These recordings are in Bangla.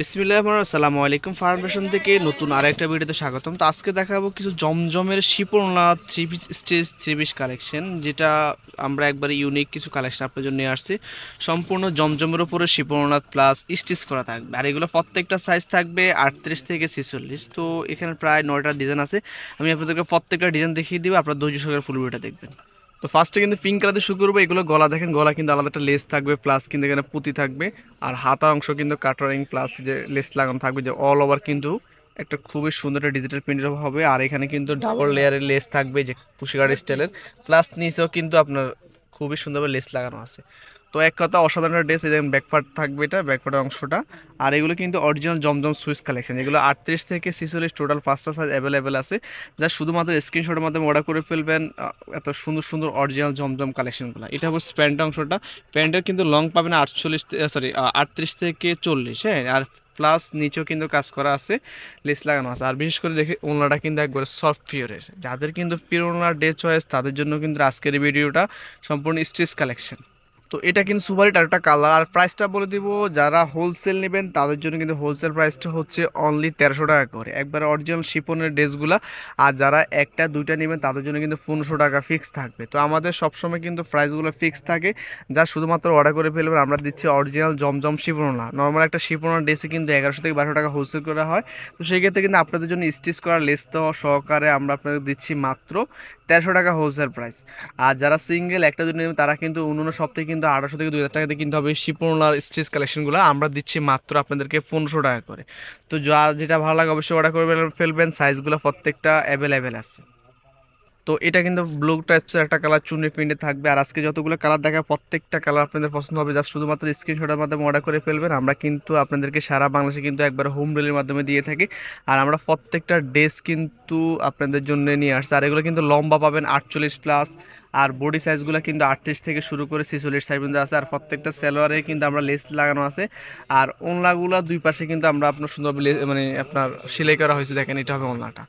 আসসালামু আলাইকুম ফাউন্ডেশন থেকে নতুন আরেকটা ভিডিওতে স্বাগতম। তো আজকে দেখাবো কিছু জমজমের শিপনলা three piece stage three piece collection, যেটা আমরা একবারে ইউনিক কিছু কালেকশন আপনার জন্য নিয়ে আসছি। সম্পূর্ণ জমজমের উপরে শিপনলা প্লাস স্টিচ করা থাকবে, আর এগুলো প্রত্যেকটা সাইজ থাকবে 38 থেকে 46। তো এখানে প্রায় 9টা ডিজাইন আছে, আমি আপনাদেরকে প্রত্যেকটা ডিজাইন দেখিয়ে দিব, আপনার ধৈর্য সহকারে ফুল ভিডিওটা দেখবেন। তো ফার্স্টে কিন্তু পিঙ্ক কালার দিয়ে শুরু করবো। এগুলো গলা দেখেন, গলা কিন্তু আলাদা একটা লেস থাকবে, প্লাস কিন্তু এখানে পুঁতি থাকবে, আর হাতা অংশ কিন্তু কাটারিং প্লাস যে লেস লাগানো থাকবে, যে অল ওভার কিন্তু একটা খুবই সুন্দর একটা ডিজিটাল প্রিন্ট হবে। আর এখানে কিন্তু ডাবল লেয়ারের লেস থাকবে, যে পুশিকার স্টাইলের, প্লাস নিচেও কিন্তু আপনার খুবই সুন্দরভাবে লেস লাগানো আছে। তো এক কথা অসাধারণ ড্রেস। এই ব্যাকপার্ট থাকবে, এটা ব্যাকপার্টের অংশটা। আর এগুলো কিন্তু অরিজিনাল জমজম সুইস কালেকশন, এগুলো 38 থেকে 46 টোটাল 5টা সাইজ অ্যাভেলেবেল আছে। যা শুধুমাত্র স্ক্রিনশটের মাধ্যমে অর্ডার করে ফেলবেন। এত সুন্দর সুন্দর অরিজিনাল জমজম কালেকশনগুলো। এটা হচ্ছে প্যান্ট অংশটা। প্যান্টের কিন্তু লং পাবেন 38 থেকে 40, হ্যাঁ। আর প্লাস নিচেও কিন্তু কাজ করা আছে, লেস লাগানো আছে। আর বিশেষ করে দেখে ওনাটা কিন্তু একবারে সফট পিওরের। যাদের কিন্তু পিওর ওনার ডে চয়েস, তাদের জন্য কিন্তু আজকের এই ভিডিওটা সম্পূর্ণ স্টিচ কালেকশন। তো এটা কিন্তু সুপার হিট আরেকটা কালার। আর প্রাইসটা বলে দিব, যারা হোলসেল নেবেন তাদের জন্য কিন্তু হোলসেল প্রাইসটা হচ্ছে অনলি 1300 টাকা করে, একবারে অরিজিনাল শিপনের ড্রেসগুলো। আর যারা একটা দুইটা নেবেন তাদের জন্য কিন্তু 1500 টাকা ফিক্স থাকবে। তো আমাদের সবসময় কিন্তু প্রাইসগুলো ফিক্স থাকে, যা শুধুমাত্র অর্ডার করে ফেলবেন। আমরা দিচ্ছি অরিজিনাল জমজম শিপনা। নর্মাল একটা শিপনার ড্রেসে কিন্তু 1100 থেকে 1200 টাকা হোলসেল করা হয়। তো সেই ক্ষেত্রে কিন্তু আপনাদের জন্য স্টিচ করা লেস তো সহকারে আমরা আপনাদের দিচ্ছি মাত্র 1300 টাকা হোলসেল প্রাইস। আর যারা সিঙ্গেল একটা দুটো নেবেন তারা কিন্তু অন্য সপ্তাহে কিন্তু 1800 থেকে 2000 টাকাতে কিনতে হবে শিপনার স্টিচ কালেকশনগুলো। আমরা দিচ্ছি মাত্র আপনাদেরকে 1500 টাকা করে। তো যা যেটা ভালো লাগে অবশ্যই অর্ডার করে ফেলবেন। সাইজগুলো প্রত্যেকটা অ্যাভেলেবেল আছে। তো এটা কিন্তু ব্লু টাইপসের একটা কালার চুনরি প্রিন্টে থাকবে। আর আজকে যতগুলো কালার দেখা প্রত্যেকটা কালার আপনাদের পছন্দ হবে, জাস্ট শুধুমাত্র স্ক্রিনশটের মাধ্যমে অর্ডার করে ফেলবেন। আমরা কিন্তু আপনাদেরকে সারা বাংলাদেশে কিন্তু একবার হোম ডেলিভারির মাধ্যমে দিয়ে থাকি। আর আমরা প্রত্যেকটা ড্রেস কিন্তু আপনাদের জন্য নিয়ে আসছি। আর এগুলো কিন্তু লম্বা পাবেন 48 প্লাস, আর বডি সাইজগুলো কিন্তু 38 থেকে শুরু করে 46 সাইজ পর্যন্ত আছে। আর প্রত্যেকটা সালোয়ারে কিন্তু আমরা লেস লাগানো আছে। আর ওড়নাগুলো দুই পাশে কিন্তু আমরা আপনার সুন্দর মানে আপনার সেলাই করা হয়েছে, দেখেন এটা হবে ওড়নাটা।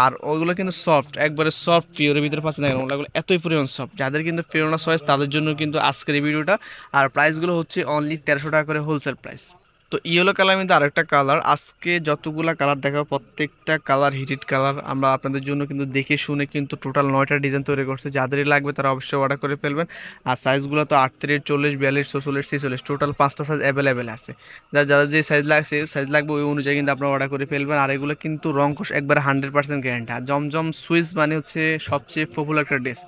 আর ওগুলো কিন্তু সফট, একবারে সফট পিওরের ভিতরে পাচ্ছেন। দেখেন ওগুলো এতই পরিমাণ সফট। যাদের কিন্তু ফিরোনা চয়েস তাদের জন্য কিন্তু আজকের এই ভিডিওটা। আর প্রাইসগুলো হচ্ছে অনলি 1300 টাকা করে হোলসেল প্রাইস। তো ইয়েলো কালার কিন্তু আরেকটা কালার। আজকে যতগুলা কালার দেখাবো প্রত্যেকটা কালার হিটেড কালার। আমরা আপনাদের জন্য কিন্তু দেখে শুনে কিন্তু টোটাল 9টা ডিজাইন তৈরি করছি। যাদেরই লাগবে তারা অবশ্যই অর্ডার করে ফেলবেন। আর সাইজগুলো তো 38, 40, 42, 44, 46 টোটাল 5টা সাইজ অ্যাভেলেবেল আছে। যাদের যে সাইজ লাগবে ওই অনুযায়ী কিন্তু আপনারা অর্ডার করে ফেলবেন। আর এগুলো কিন্তু রংকশ একবারে 100% গ্যারান্টি। আর জমজম সুইস মানে হচ্ছে সবচেয়ে পপুলার একটা ড্রেস।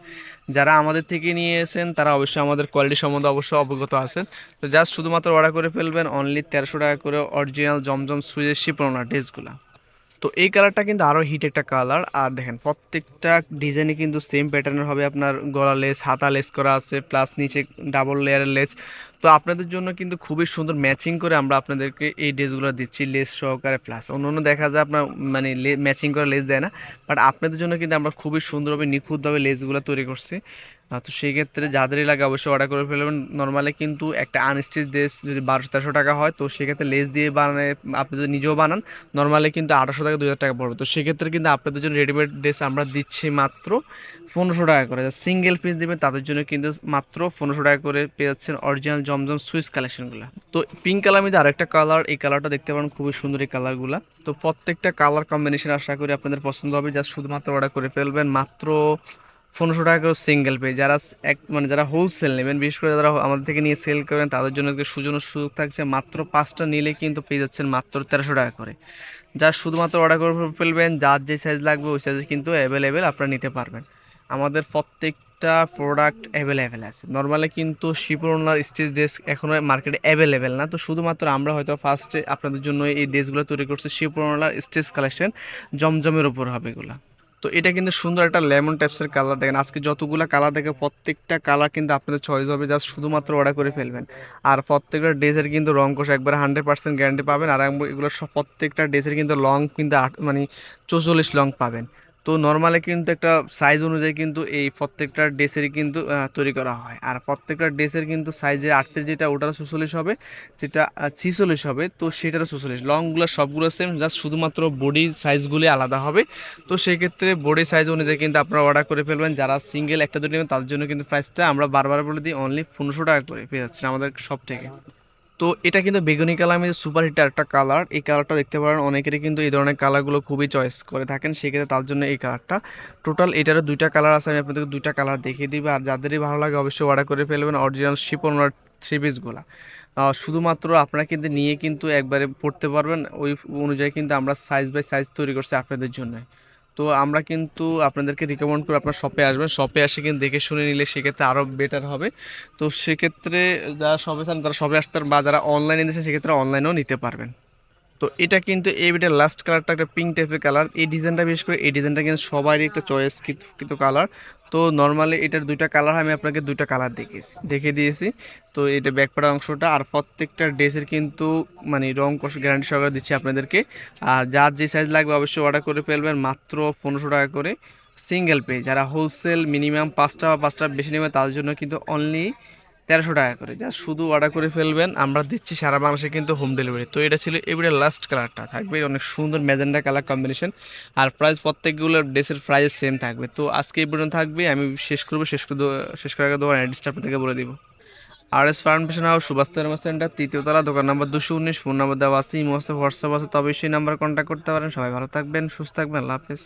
যারা আমাদের থেকে নিয়েছেন তারা অবশ্যই আমাদের কোয়ালিটি সম্বন্ধে অবশ্যই অবগত আছেন। তো জাস্ট শুধুমাত্র অর্ডার করে ফেলবেন অনলি 1300 টাকা করে অরিজিনাল জমজম সুইজের শিপনা ড্রেসগুলো। তো এই কালারটা কিন্তু আরও হিট একটা কালার। আর দেখেন প্রত্যেকটা ডিজাইনে কিন্তু সেম প্যাটার্নের হবে। আপনার গলা লেস, হাতা লেস করা আছে, প্লাস নিচে ডাবল লেয়ারের লেস। তো আপনাদের জন্য কিন্তু খুবই সুন্দর ম্যাচিং করে আমরা আপনাদেরকে এই ড্রেসগুলো দিচ্ছি লেস সহকারে। প্লাস অন্য অন্য দেখা যায় আপনার মানে ম্যাচিং করে লেস দেয় না, বাট আপনাদের জন্য কিন্তু আমরা খুবই সুন্দরভাবে নিখুঁতভাবে লেসগুলো তৈরি করছি। তো সেই ক্ষেত্রে যাদেরই লাগে অবশ্যই অর্ডার করে ফেলবেন। নর্মালি কিন্তু একটা আনস্টিচ ড্রেস যদি 1200-1300 টাকা হয়, তো সেক্ষেত্রে লেস দিয়ে বানায় আপনি যদি নিজেও বানান নর্মালি কিন্তু 800 থেকে 2000 টাকা পড়বে। তো সেক্ষেত্রে কিন্তু আপনাদের জন্য রেডিমেড ড্রেস আমরা দিচ্ছি মাত্র 1500 টাকা করে। সিঙ্গেল পিস দেবেন তাদের জন্য কিন্তু মাত্র 1500 টাকা করে পেয়ে যাচ্ছেন অরিজিনাল জমজম সুইস কালেকশনগুলো। তো পিঙ্ক কালার মধ্যে আরেকটা কালার, এই কালারটা দেখতে পারেন খুবই সুন্দর এই কালারগুলো। তো প্রত্যেকটা কালার কম্বিনেশন আশা করি আপনাদের পছন্দ হবে। জাস্ট শুধুমাত্র অর্ডার করে ফেলবেন মাত্র 1500 টাকা করে সিঙ্গেল পে। যারা মানে যারা হোলসেল নেবেন, বিশেষ করে যারা আমাদের থেকে নিয়ে সেল করেন, তাদের জন্য সুযোগ থাকছে মাত্র 5টা নিলে কিন্তু পেয়ে যাচ্ছেন মাত্র 1300 টাকা করে। যা শুধুমাত্র অর্ডার করে ফেলবেন, যার যে সাইজ লাগবে ওই সাইজে কিন্তু অ্যাভেলেবেল আপনারা নিতে পারবেন। আমাদের প্রত্যেকটা প্রোডাক্ট অ্যাভেলেবেল আছে। নর্মালি কিন্তু শিপরনার স্টিচ ড্রেস এখনও মার্কেটে অ্যাভেলেবেল না। তো শুধুমাত্র আমরা হয়তো ফার্স্টে আপনাদের জন্য এই ড্রেসগুলো তৈরি করছি শিপরনার স্টিচ কালেকশন, জমজমের উপর হবে এগুলো। তো এটা কিন্তু সুন্দর একটা লেমন টাইপসের কালার। দেখেন আজকে যতগুলো কালার দেখে প্রত্যেকটা কালার কিন্তু আপনাদের চয়েস হবে। জাস্ট শুধুমাত্র অর্ডার করে ফেলবেন। আর প্রত্যেকটা ড্রেসের কিন্তু রং কষ একবার 100% গ্যারান্টি পাবেন। আর এগুলো সব প্রত্যেকটা ড্রেসের কিন্তু লং কিন্তু মানে 44 লং পাবেন। তো নর্মালি কিন্তু একটা সাইজ অনুযায়ী কিন্তু এই প্রত্যেকটা ড্রেসেরই কিন্তু তৈরি করা হয়। আর প্রত্যেকটা ড্রেসের কিন্তু সাইজে 38 যেটা ওটারও 46 হবে, যেটা 46 হবে, তো সেটারও 46। লংগুলো সবগুলো সেম, জাস্ট শুধুমাত্র বডি সাইজগুলি আলাদা হবে। তো সেই ক্ষেত্রে বডি সাইজ অনুযায়ী কিন্তু আপনারা অর্ডার করে ফেলবেন। যারা সিঙ্গেল একটা দুটো নেবেন তাদের জন্য কিন্তু প্রাইসটা আমরা বারবার বলে দিই অনলি 1500 টাকা করে পেয়ে যাচ্ছেন আমাদের সব থেকে। তো এটা কিন্তু বেগুনি কালার মধ্যে সুপার হিট একটা কালার। এই কালারটা দেখতে পারেন, অনেকেরই কিন্তু এই ধরনের কালারগুলো খুবই চয়েস করে থাকেন, সেক্ষেত্রে তার জন্য এই কালারটা। টোটাল এটারও দুইটা কালার আছে, আমি আপনাদেরকে দুইটা কালার দেখিয়ে দিবি। আর যাদেরই ভালো লাগে অবশ্যই অর্ডার করে ফেলবেন অরিজিনাল শিপন থ্রি পিসগুলো। শুধুমাত্র আপনারা কিন্তু নিয়ে কিন্তু একবারে পড়তে পারবেন, ওই অনুযায়ী কিন্তু আমরা সাইজ বাই সাইজ তৈরি করছি আপনাদের জন্য। তো আমরা কিন্তু আপনাদেরকে রিকমেন্ড করে আপনার শপে আসবেন, শপে এসে কিন্তু দেখে শুনে নিলে সেক্ষেত্রে আরও বেটার হবে। তো সেক্ষেত্রে যারা শপে চান তারা শপে আসতে পারেন, বা যারা অনলাইনে নিচ্ছেন সেক্ষেত্রে অনলাইনেও নিতে পারবেন। তো এটা কিন্তু এই বিটের লাস্ট কালারটা একটা পিঙ্ক টাইপের কালার। এই ডিজাইনটা বিশেষ করে এই ডিজাইনটা কিন্তু সবারই একটা চয়েস কিন্তু কালার। তো নর্মালি এটার দুইটা কালার আমি আপনাকে দুইটা কালার দেখিয়ে দিয়েছি। তো এটা ব্যাকপার্ট অংশটা, আর প্রত্যেকটা ড্রেসের কিন্তু মানে রং কষ গ্যারান্টি সহকারে দিচ্ছি আপনাদেরকে। আর যার যে সাইজ লাগবে অবশ্যই অর্ডার করে ফেলবেন, মাত্র 1500 টাকা করে সিঙ্গেল পেজ। যারা হোলসেল মিনিমাম 5টা বেশি নেবে তাদের জন্য কিন্তু অনলি 1300 টাকা করে। যা শুধু অর্ডার করে ফেলবেন, আমরা দিচ্ছি সারা বাংলাদেশে কিন্তু হোম ডেলিভারি। তো এটা ছিল এবারে লাস্ট কালারটা, থাকবে অনেক সুন্দর ম্যাজেন্ডা কালার কম্বিনেশন। আর প্রাইস প্রত্যেকগুলো ড্রেসের প্রাইস সেম থাকবে। তো আজকে এই পর্যন্ত থাকবে, আমি শেষ করার আগে দোকান অ্যাড্রেসটা আপনাদেরকে বলে দিব। RS foundation house, Subhash centre, 3য় তলা, দোকান নাম্বার 219। ফোন নাম্বার দেওয়া আছে, ইমো আছে, হোয়াটসঅ্যাপ আছে, তবে সেই নাম্বার কন্ট্যাক্ট করতে পারেন। সবাই ভালো থাকবেন, সুস্থ থাকবেন, আল্লাহ হাফেজ।